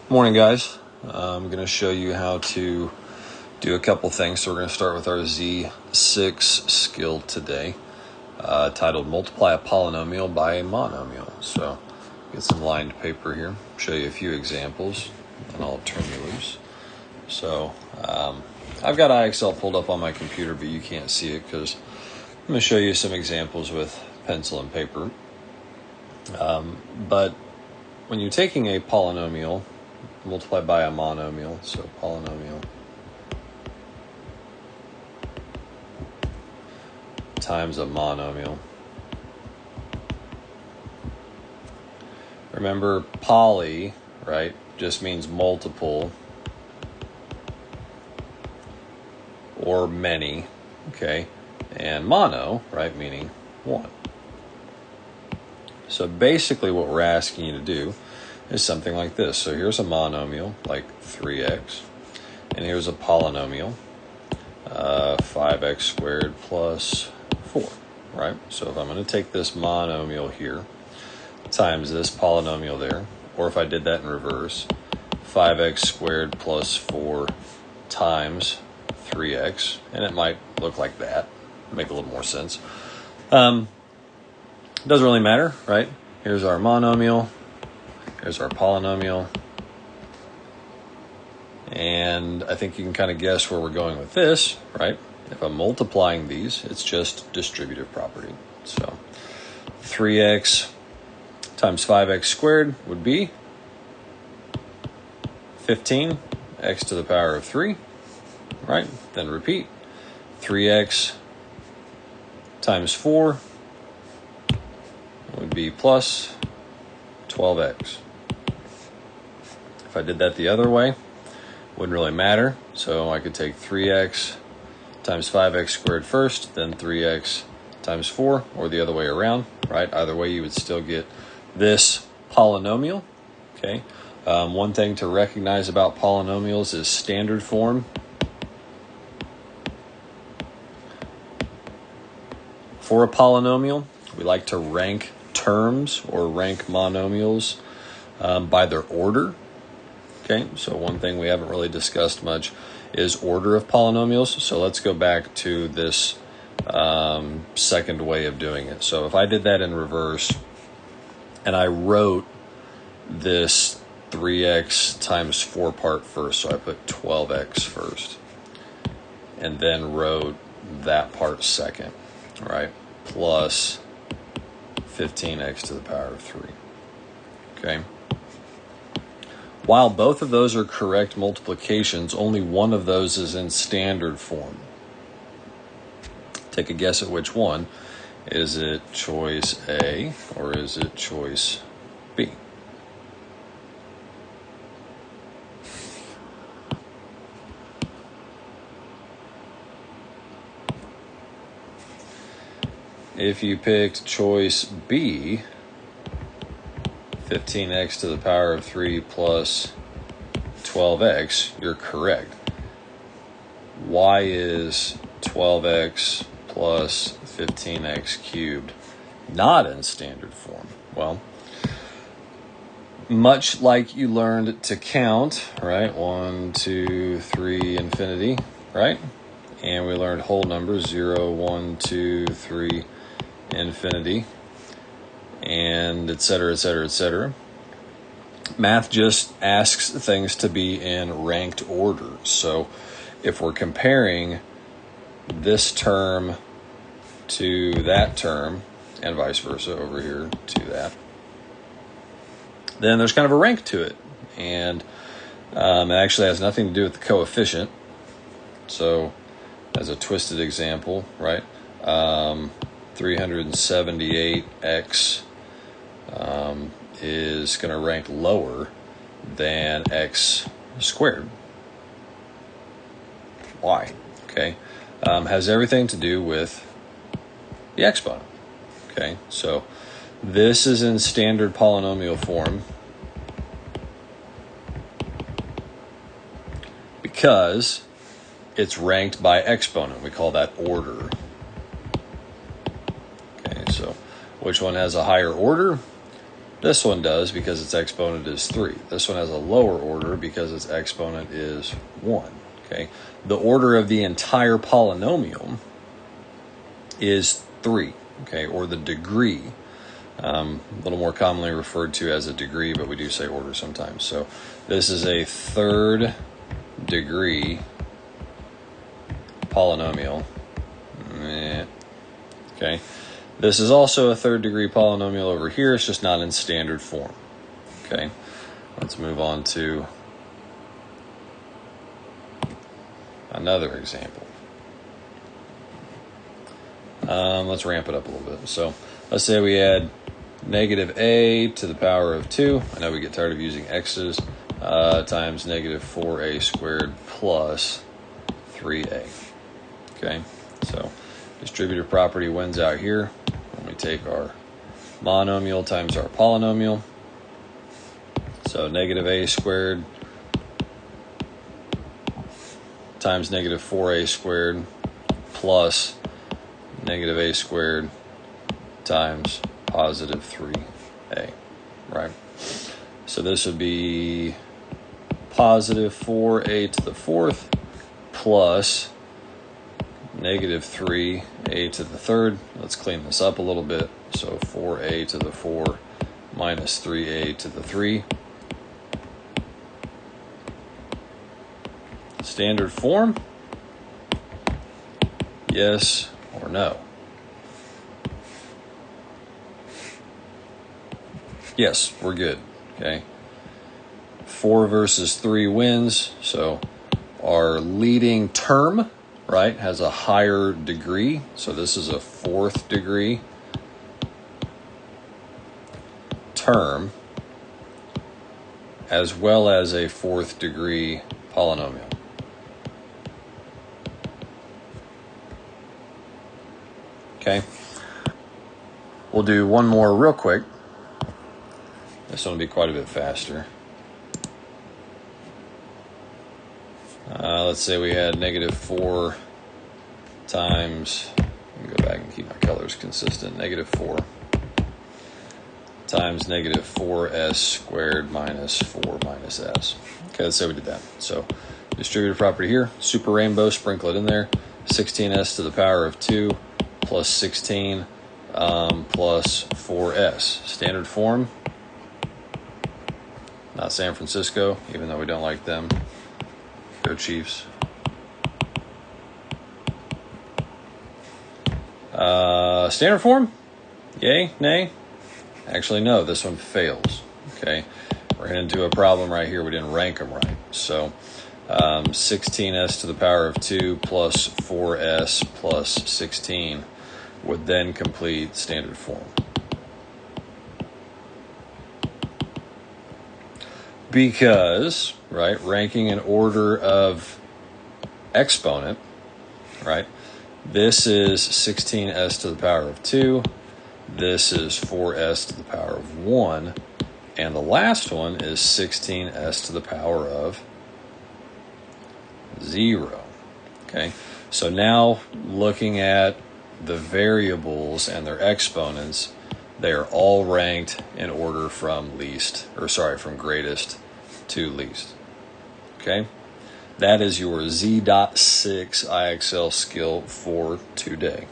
Morning, guys. I'm going to show you how to do a couple things. So we're going to start with our Z6 skill today, titled Multiply a Polynomial by a Monomial. So get some lined paper here, show you a few examples, and I'll turn you loose. So I've got IXL pulled up on my computer, but you can't see it because I'm going to show you some examples with pencil and paper. But when you're taking a polynomial, multiplied by a monomial, so polynomial times a monomial. Remember, poly, right, just means multiple or many, okay, and mono, right, meaning one. So basically what we're asking you to do is something like this. So here's a monomial, like 3x, and here's a polynomial, 5x squared plus 4, right? So if I'm going to take this monomial here times this polynomial there, or if I did that in reverse, 5x squared plus 4 times 3x, and it might look like that, make a little more sense. Doesn't really matter, right? Here's our monomial. Here's our polynomial. And I think you can kind of guess where we're going with this, right? If I'm multiplying these, it's just distributive property. So 3x times 5x squared would be 15, x to the power of 3, right? Then repeat. 3x times 4 would be plus 12x. If I did that the other way, wouldn't really matter. So I could take 3x times 5x squared first, then 3x times 4, or the other way around, right? Either way, you would still get this polynomial, okay? One thing to recognize about polynomials is standard form. For a polynomial, we like to rank terms or rank monomials by their order. Okay, so one thing we haven't really discussed much is order of polynomials. So let's go back to this second way of doing it. So if I did that in reverse and I wrote this 3x times 4 part first, so I put 12x first and then wrote that part second, right, plus 15x to the power of 3, okay? While both of those are correct multiplications, only one of those is in standard form. Take a guess at which one. Is it choice A or is it choice B? If you picked choice B, 15x to the power of 3 plus 12x, you're correct. Why is 12x plus 15x cubed not in standard form? Well, much like you learned to count, right? 1, 2, 3, infinity, right? And we learned whole numbers, 0, 1, 2, 3, infinity, and et cetera, et cetera, et cetera. Math just asks things to be in ranked order. So if we're comparing this term to that term, and vice versa over here to that, then there's kind of a rank to it. And it actually has nothing to do with the coefficient. So as a twisted example, right? 378x is going to rank lower than x squared. Why? Okay. Has everything to do with the exponent. Okay. So this is in standard polynomial form because it's ranked by exponent. We call that order. Okay, so which one has a higher order? This one does because its exponent is 3. This one has a lower order because its exponent is 1. Okay, the order of the entire polynomial is 3. Okay, or the degree. A little more commonly referred to as a degree, but we do say order sometimes. So this is a third degree polynomial. Okay, this is also a third degree polynomial over here. It's just not in standard form. Okay, let's move on to another example. Let's ramp it up a little bit. So let's say we had negative a to the power of 2. I know we get tired of using x's, times negative 4a squared plus 3a. Okay, so distributive property wins out here when we take our monomial times our polynomial. So negative a squared times negative 4a squared plus negative a squared times positive 3a, right? So this would be positive 4a to the 4th plus negative 3a to the 3rd. Let's clean this up a little bit. So 4a to the 4 minus 3a to the 3. Standard form? Yes or no? Yes, we're good. Okay. 4 versus 3 wins. So our leading term, right, has a higher degree. So this is a 4th degree term as well as a 4th degree polynomial. Okay. We'll do one more real quick. This one will be quite a bit faster. Let's say we had negative 4 times, let me go back and keep my colors consistent, negative 4 times negative 4s squared minus 4 minus s. Okay, let's say we did that. So distributive property here, super rainbow, sprinkle it in there. 16s to the power of 2 plus 16 plus 4s. Standard form. Not San Francisco, even though we don't like them. Go Chiefs. Standard form? Yay? Nay? Actually, no. This one fails. Okay. We're into a problem right here. We didn't rank them right. So 16s to the power of 2 plus 4s plus 16 would then complete standard form. Because, right, ranking in order of exponent, right, this is 16s to the power of 2, this is 4s to the power of 1, and the last one is 16s to the power of 0. Okay, so now looking at the variables and their exponents, they are all ranked in order from from greatest to least. Okay, that is your Z6 IXL skill for today.